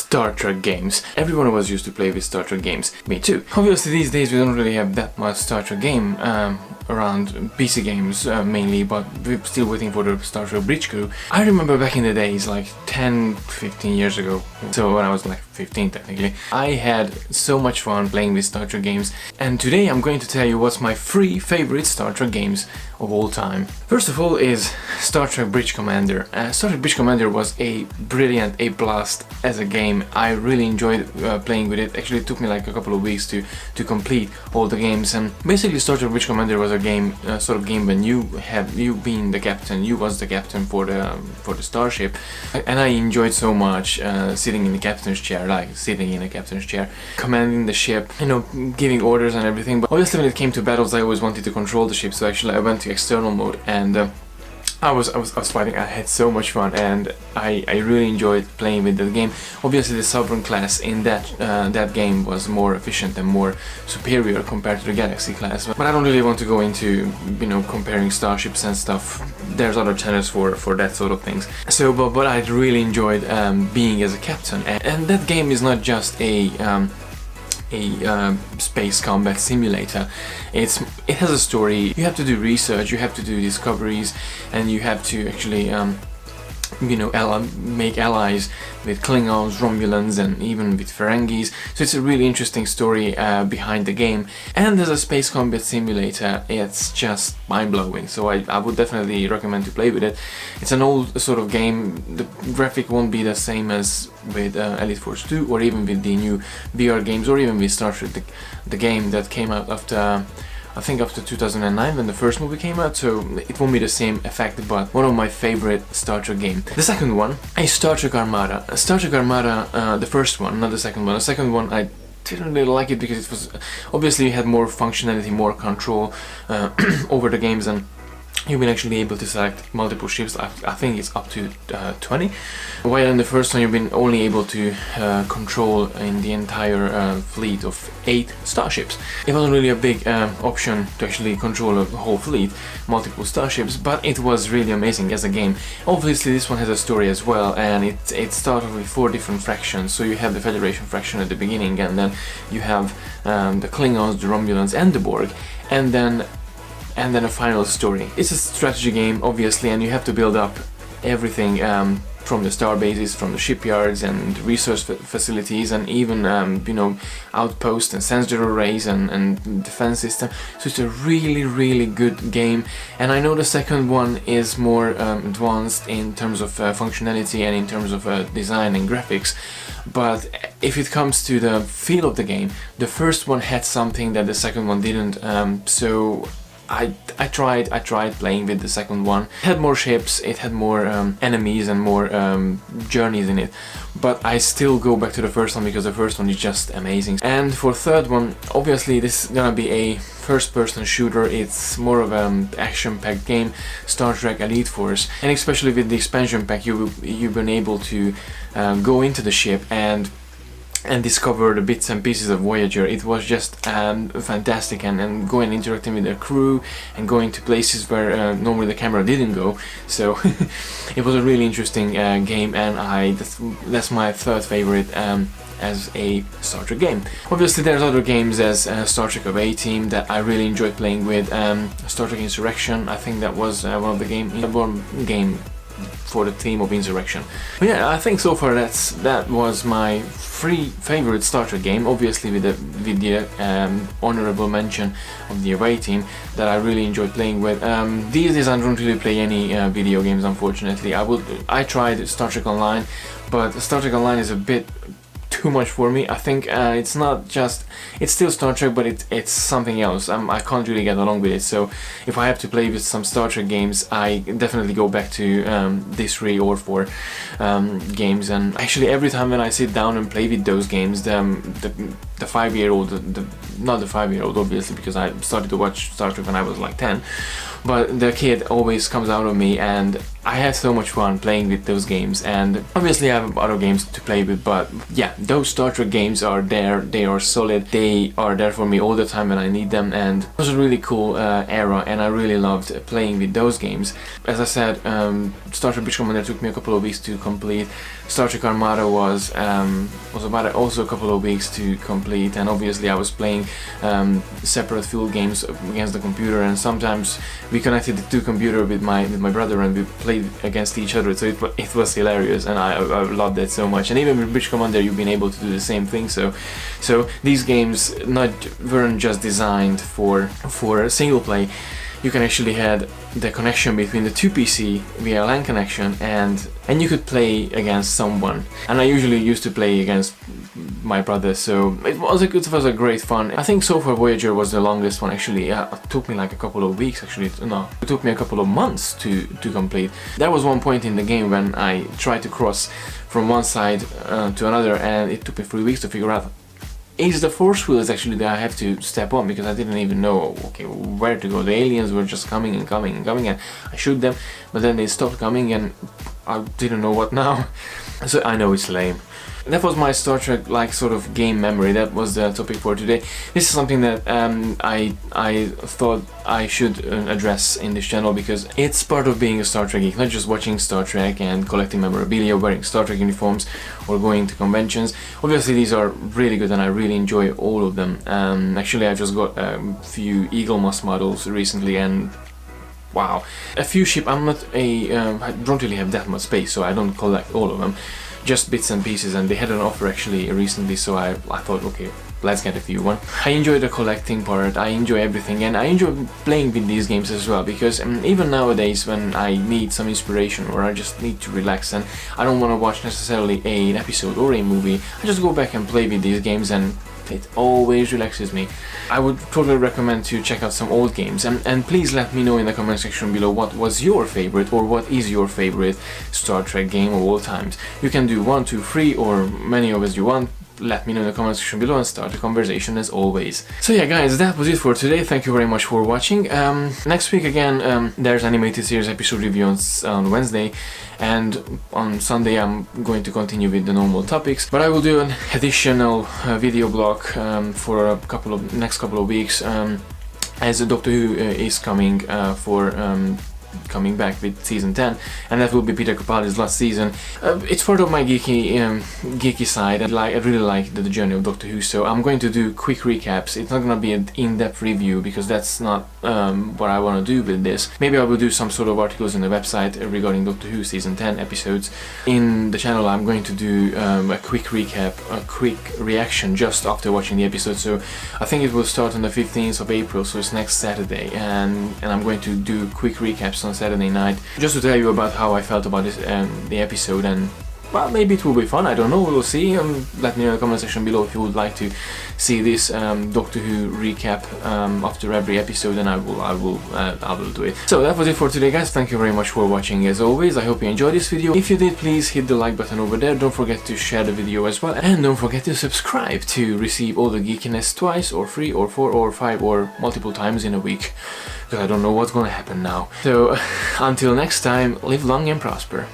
Star Trek games. Every one of us used to play with Star Trek games. Me too. Obviously these days we don't really have that much Star Trek game around PC games mainly, but we're still waiting for the Star Trek Bridge Crew. I remember back in the days, like 10-15 years ago, so when I was like 15 technically, I had so much fun playing with Star Trek games, and today I'm going to tell you what's my 3 favorite Star Trek games of all time. First of all is Star Trek Bridge Commander. Star Trek Bridge Commander was a brilliant, a blast as a game. I really enjoyed playing with it. Actually, it took me like a couple of weeks to complete all the games, and basically Star Trek Bridge Commander was a game, sort of game when you being the captain, you was the captain for the starship, and I enjoyed so much sitting in the captain's chair, commanding the ship, you know, giving orders and everything. But obviously when it came to battles, I always wanted to control the ship, so actually I went to external mode, and I was fighting. I had so much fun, and I really enjoyed playing with the game. Obviously the Sovereign class in that game was more efficient and more superior compared to the Galaxy class, but I don't really want to go into, you know, comparing starships and stuff. There's other channels for that sort of things. So but I really enjoyed being as a captain, and that game is not just a space combat simulator. It has a story. You have to do research, you have to do discoveries, and you have to actually you know, make allies with Klingons, Romulans, and even with Ferengis. So it's a really interesting story behind the game, and as a space combat simulator it's just mind-blowing, so I would definitely recommend to play with it. It's an old sort of game. The graphic won't be the same as with Elite Force 2, or even with the new VR games, or even with Star Trek, the game that came out after, I think after 2009 when the first movie came out, so it won't be the same effect, but one of my favorite Star Trek game. The second one is Star Trek Armada. Star Trek Armada, the first one, not the second one. The second one I didn't really like it because it was, obviously you had more functionality, more control over the games, and you've been actually able to select multiple ships. I think it's up to 20, while in the first one you've been only able to control in the entire fleet of 8 starships. It wasn't really a big option to actually control a whole fleet, multiple starships, but it was really amazing as a game. Obviously this one has a story as well, and it started with 4 different fractions. So you have the Federation faction at the beginning, and then you have the Klingons, the Romulans, and the Borg, and then a final story. It's a strategy game, obviously, and you have to build up everything from the star bases, from the shipyards and research facilities, and even you know, outposts and sensor arrays and defense system. So it's a really good game, and I know the second one is more advanced in terms of functionality and in terms of design and graphics, but if it comes to the feel of the game, the first one had something that the second one didn't, so I tried playing with the second one. It had more ships, it had more enemies and more journeys in it, but I still go back to the first one because the first one is just amazing. And for third one, obviously this is gonna be a first-person shooter. It's more of an action-packed game, Star Trek Elite Force, and especially with the expansion pack you've been able to go into the ship and discover the bits and pieces of Voyager. It was just fantastic, and going interacting with the crew and going to places where normally the camera didn't go. So it was a really interesting game, and that's my third favorite as a Star Trek game. Obviously there's other games as Star Trek Away Team that I really enjoyed playing with. Star Trek Insurrection, I think that was one of the game for the theme of Insurrection. But yeah, I think so far that was my 3 favorite Star Trek game, obviously with the honorable mention of the Away Team that I really enjoyed playing with. These days I don't really play any video games, unfortunately. I tried Star Trek Online, but Star Trek Online is a bit too much for me. I think it's still Star Trek, but it's something else. I can't really get along with it, so if I have to play with some Star Trek games, I definitely go back to these 3 or 4 games. And actually every time when I sit down and play with those games, the the 5-year-old, not the 5-year-old obviously, because I started to watch Star Trek when I was like 10, but the kid always comes out of me, and I had so much fun playing with those games. And obviously I have other games to play with, but yeah, those Star Trek games are there, they are solid, they are there for me all the time when I need them, and it was a really cool era, and I really loved playing with those games. As I said, Star Trek Bridge Commander took me a couple of weeks to complete. Star Trek Armada was about also a couple of weeks to complete, and obviously I was playing separate field games against the computer, and sometimes we connected the two computers with my brother, and we played against each other, so it was hilarious, and I loved it so much. And even with Bridge Commander you've been able to do the same thing, so these games weren't just designed for single play. You can actually had the connection between the two PC via LAN connection, and you could play against someone. And I usually used to play against my brother, so it was a great fun. I think so far Voyager was the longest one actually. It took me like a couple of weeks actually. No, it took me a couple of months to complete. There was one point in the game when I tried to cross from one side to another, and it took me 3 weeks to figure out is the force fields actually that I have to step on, because I didn't even know where to go. The aliens were just coming and coming and coming, and I shoot them, but then they stopped coming and I didn't know what now. So I know it's lame. That was my Star Trek like sort of game memory. That was the topic for today. This is something that I thought I should address in this channel, because it's part of being a Star Trek geek, not just watching Star Trek and collecting memorabilia, wearing Star Trek uniforms, or going to conventions. Obviously these are really good and I really enjoy all of them. Actually I just got a few Eagle Moss models recently, and wow, a few ship. I don't really have that much space, so I don't collect all of them, just bits and pieces, and they had an offer actually recently, so I thought, okay, let's get a few one. I enjoy the collecting part, I enjoy everything, and I enjoy playing with these games as well, because even nowadays when I need some inspiration or I just need to relax and I don't want to watch necessarily an episode or a movie, I just go back and play with these games, and it always relaxes me. I would totally recommend to check out some old games, and please let me know in the comment section below what was your favorite, or what is your favorite Star Trek game of all times. You can do 1, 2, 3, or many of as you want. Let me know in the comment section below and start the conversation as always. So yeah guys, that was it for today. Thank you very much for watching. Next week again there's animated series episode review on Wednesday, and on Sunday I'm going to continue with the normal topics, but I will do an additional video blog for next couple of weeks, as Doctor Who is coming coming back with season 10, and that will be Peter Capaldi's last season. It's part of my geeky side. I really like the journey of Doctor Who, so I'm going to do quick recaps. It's not gonna be an in-depth review, because that's not what I want to do with this. Maybe I will do some sort of articles on the website regarding Doctor Who season 10 episodes. In the channel I'm going to do a quick recap, a quick reaction just after watching the episode, so I think it will start on the 15th of April, so it's next Saturday, and I'm going to do quick recaps on Saturday night, just to tell you about how I felt about this, the episode, and well, maybe it will be fun, I don't know, we'll see. Let me know in the comment section below if you would like to see this Doctor Who recap after every episode, and I will do it. So that was it for today guys, thank you very much for watching as always. I hope you enjoyed this video. If you did, please hit the like button over there, don't forget to share the video as well, and don't forget to subscribe to receive all the geekiness twice, or 3, or 4, or 5, or multiple times in a week, because I don't know what's gonna happen now. So until next time, live long and prosper.